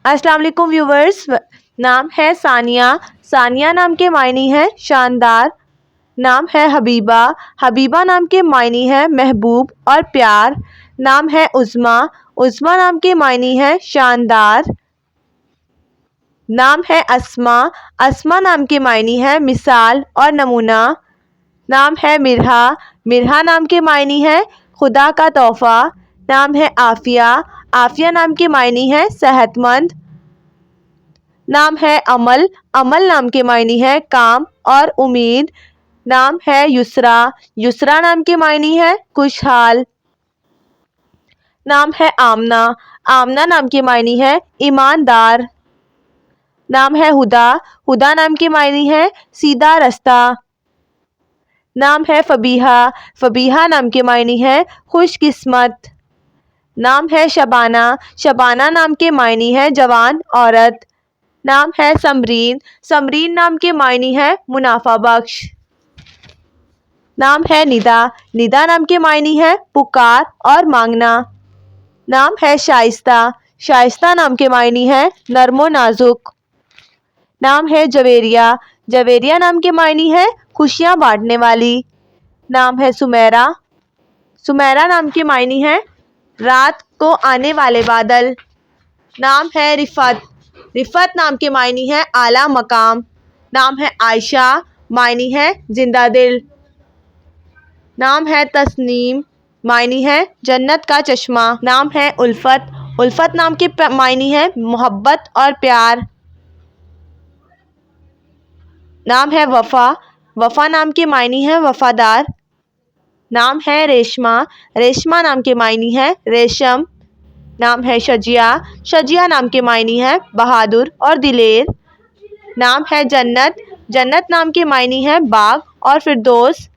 अस्सलाम वालेकुम व्यूवर्स। नाम है सानिया। सानिया नाम के मायने है शानदार। नाम है हबीबा। हबीबा नाम के मायने है महबूब और प्यार। नाम है उज़्मा। उज़्मा नाम के मायने है शानदार। नाम है अस्मा। अस्मा नाम के मायने है मिसाल और नमूना। नाम है मिरहा। मिरहा नाम के मायने है खुदा का तोहफा। नाम है आफिया। आफिया नाम के मायने है सेहतमंद। नाम है अमल। अमल नाम के मायने है काम और उम्मीद। नाम है युसरा। युसरा नाम के मायने है खुशहाल। नाम है आमना। आमना नाम के मायने है ईमानदार। नाम है हुदा। हुदा नाम के मायने है सीधा रास्ता। नाम है फबीहा। फबीहा नाम के मायने है खुशकिस्मत। नाम है शबाना। शबाना नाम के मायने है जवान औरत। नाम है समरीन। समरीन नाम के मायने है मुनाफा बख्श। नाम है निदा। निदा नाम के मायने है पुकार और मांगना। नाम है शाइस्ता। शाइस्ता नाम के मायने है नर्मो नाजुक। नाम है जवेरिया। जवेरिया नाम के मायने है खुशियाँ बांटने वाली। नाम है सुमेरा। सुमेरा नाम के मायने है रात को आने वाले बादल। नाम है रिफत। रिफत नाम के मायने है आला मकाम। नाम है आयशा। मायने है जिंदा दिल। नाम है तस्नीम। मायने है जन्नत का चश्मा। नाम है उल्फत। उल्फत नाम के मायने है मोहब्बत और प्यार। नाम है वफ़ा। वफ़ा नाम के मायने है वफ़ादार। नाम है रेशमा। रेशमा नाम के मायने है रेशम। नाम है शजिया। शजिया नाम के मायने है बहादुर और दिलेर। नाम है जन्नत। जन्नत नाम के मायने है बाग और फिरदौस।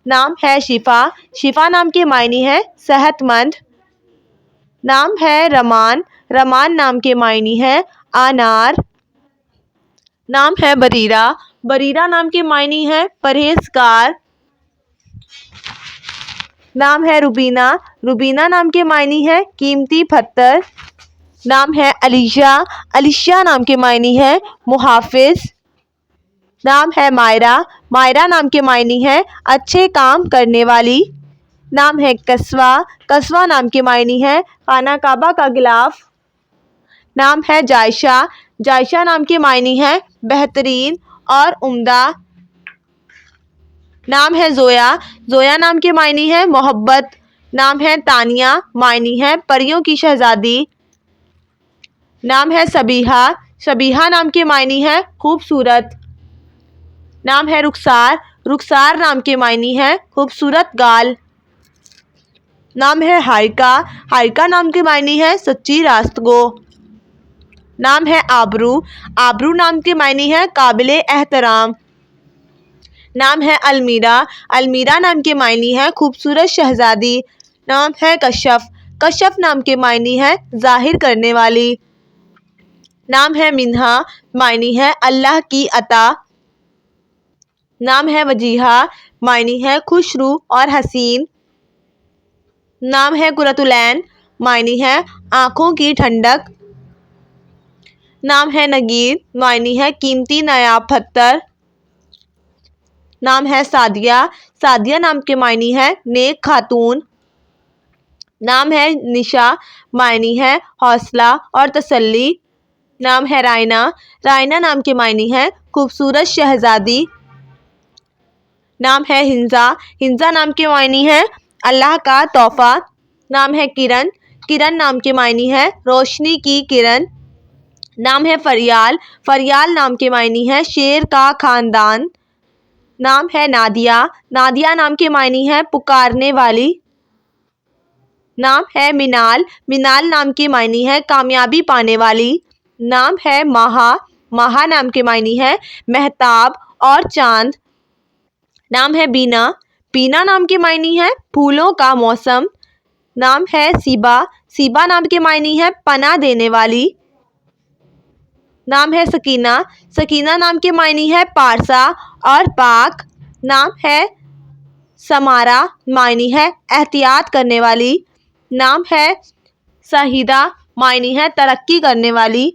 नाम है शिफा। शिफा नाम के मायने है सेहतमंद। नाम है रमान। रमान नाम के मायने है अनार। नाम है बरीरा। बरीरा नाम के मायने है परहेजगार। नाम है रुबीना। रुबीना नाम के मायने है कीमती पत्थर। नाम है अलीशा। अलीशा नाम के मायने है मुहाफिज। नाम है मायरा। मायरा नाम के मायने है अच्छे काम करने वाली। नाम है कस्वा। कस्वा नाम के मायने है खाना काबा का गिलाफ। नाम है जायशा। जायशा नाम के मायने है बेहतरीन और उम्दा। नाम है जोया। जोया नाम के मायने है मोहब्बत। नाम है तानिया। मायने है परियों की शहजादी। नाम है सबीहा। सबीहा नाम के मायने है खूबसूरत। नाम है रुखसार। रुखसार नाम के मायने है खूबसूरत गाल। नाम है हारिका। हारिका नाम के मायने है सच्ची रास्तगो। नाम है आबरू। आबरू नाम के मायने है काबिले एहतराम। नाम है अलमीरा। अलमीरा नाम के मायने है खूबसूरत शहजादी। नाम है कश्यफ। कश्यफ नाम के मायने है जाहिर करने वाली। नाम है मिन्हा। मायने है अल्लाह की अता। नाम है वजीहा। मायने है खुशरू और हसीन। नाम है कुरतुलैन। मायने है आँखों की ठंडक। नाम है नगीर। मायने है कीमती नायाब पत्थर। नाम है सादिया। सादिया नाम के मायने है नेक खातून। नाम है निशा। मायने है हौसला और तसल्ली। नाम है रायना। रायना नाम के मायने है खूबसूरत शहजादी। नाम है हिंजा। हिंजा नाम के मायने है अल्लाह का तोहफा। नाम है किरण। किरण नाम के मायने है रोशनी की किरण। नाम है फरियाल। फरियाल नाम के मायने है शेर का खानदान। नाम है नादिया। नादिया नाम के मायने है पुकारने वाली। नाम है मिनाल। मिनाल नाम के मायने है कामयाबी पाने वाली। नाम है माहा। माहा नाम के मायने है महताब और चांद। नाम है बीना। बीना नाम के मायने है फूलों का मौसम। नाम है सीबा। सीबा नाम के मायने है पनाह देने वाली। नाम है सकीना। सकीना नाम के मायने है पारसा और पाक। नाम है समारा। मायने है एहतियात करने वाली। नाम है साहिदा। मायने है तरक्की करने वाली।